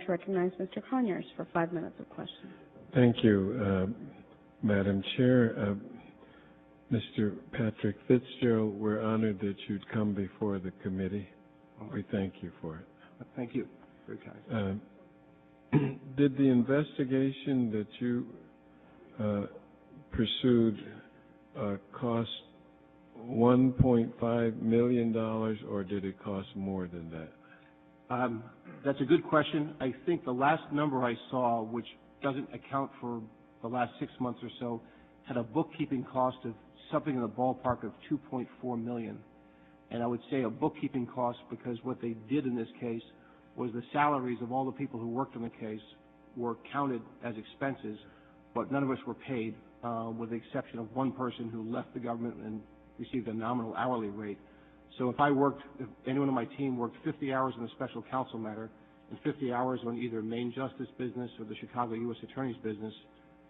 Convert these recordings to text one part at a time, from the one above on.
recognize Mr. Conyers for 5 minutes of questions. Thank you, Madam Chair. Mr. Patrick Fitzgerald, we're honored that you'd come before the committee. We thank you for it. Thank you. Very kind. Did the investigation that you pursued cost $1.5 million, or did it cost more than that? That's a good question. I think the last number I saw, which doesn't account for the last 6 months or so, had a bookkeeping cost of something in the ballpark of $2.4 million. And I would say a bookkeeping cost because what they did in this case was the salaries of all the people who worked on the case were counted as expenses, but none of us were paid, with the exception of one person who left the government and received a nominal hourly rate. So if anyone on my team worked 50 hours in a special counsel matter and 50 hours on either Main Justice business or the Chicago U.S. Attorney's business,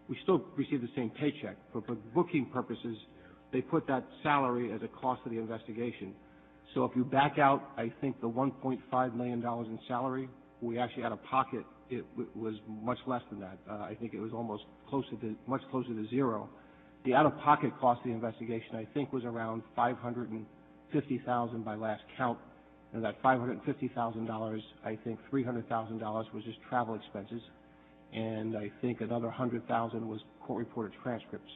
we still received the same paycheck. But for booking purposes, they put that salary as a cost of the investigation. So if you back out, I think, the $1.5 million in salary, we actually out of pocket, it was much less than that. I think it was almost much closer to zero. The out-of-pocket cost of the investigation, I think, was around $550,000 by last count. And that $550,000, I think $300,000 was just travel expenses, and I think another $100,000 was court-reported transcripts.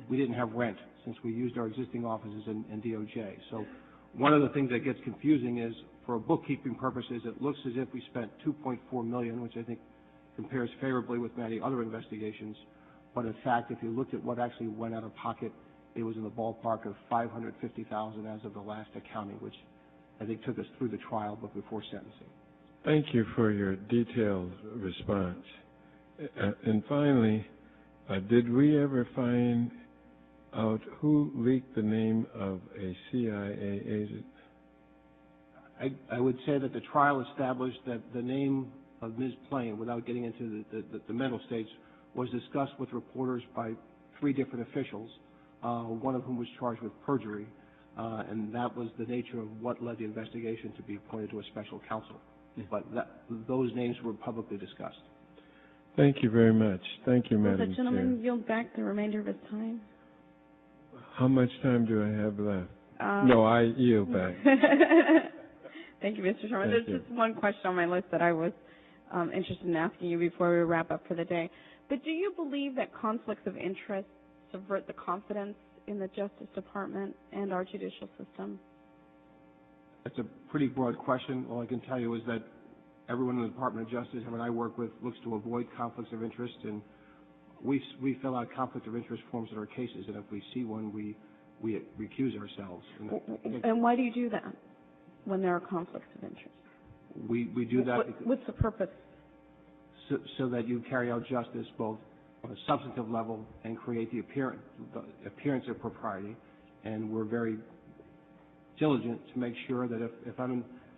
We didn't have rent since we used our existing offices in DOJ. So one of the things that gets confusing is, for bookkeeping purposes, it looks as if we spent $2.4 million, which I think compares favorably with many other investigations. But in fact, if you looked at what actually went out of pocket, it was in the ballpark of $550,000 as of the last accounting, which I think took us through the trial but before sentencing. Thank you for your detailed response. And finally, did we ever find out who leaked the name of a CIA agent? I would say that the trial established that the name of Ms. Plain, without getting into the mental states, was discussed with reporters by 3 different officials, one of whom was charged with perjury, and that was the nature of what led the investigation to be appointed to a special counsel. But those names were publicly discussed. Thank you very much. Thank you, Madam Chair. Will the gentleman yield back the remainder of his time? How much time do I have left? No, I yield back. Thank you, Mr. Chairman. There's just one question on my list that I was interested in asking you before we wrap up for the day. But do you believe that conflicts of interest subvert the confidence in the Justice Department and our judicial system? That's a pretty broad question. All I can tell you is that everyone in the Department of Justice, everyone I work with, looks to avoid conflicts of interest, and we fill out conflict of interest forms in our cases, and if we see one, we recuse ourselves. And why do you do that when there are conflicts of interest? We do that. What's the purpose? So that you carry out justice both on a substantive level and create the appearance of propriety, and we're very diligent to make sure that if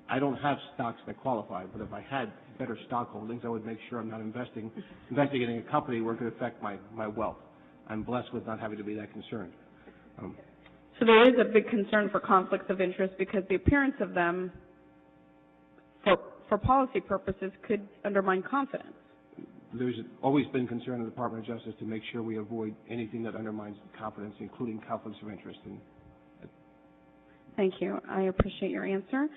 I don't have stocks that qualify, but if I had better stock holdings, I would make sure I'm not investigating a company where it could affect my wealth. I'm blessed with not having to be that concerned. So there is a big concern for conflicts of interest because the appearance of them, for policy purposes, could undermine confidence. There's always been concern in the Department of Justice to make sure we avoid anything that undermines confidence, including conflicts of interest. Thank you. I appreciate your answer.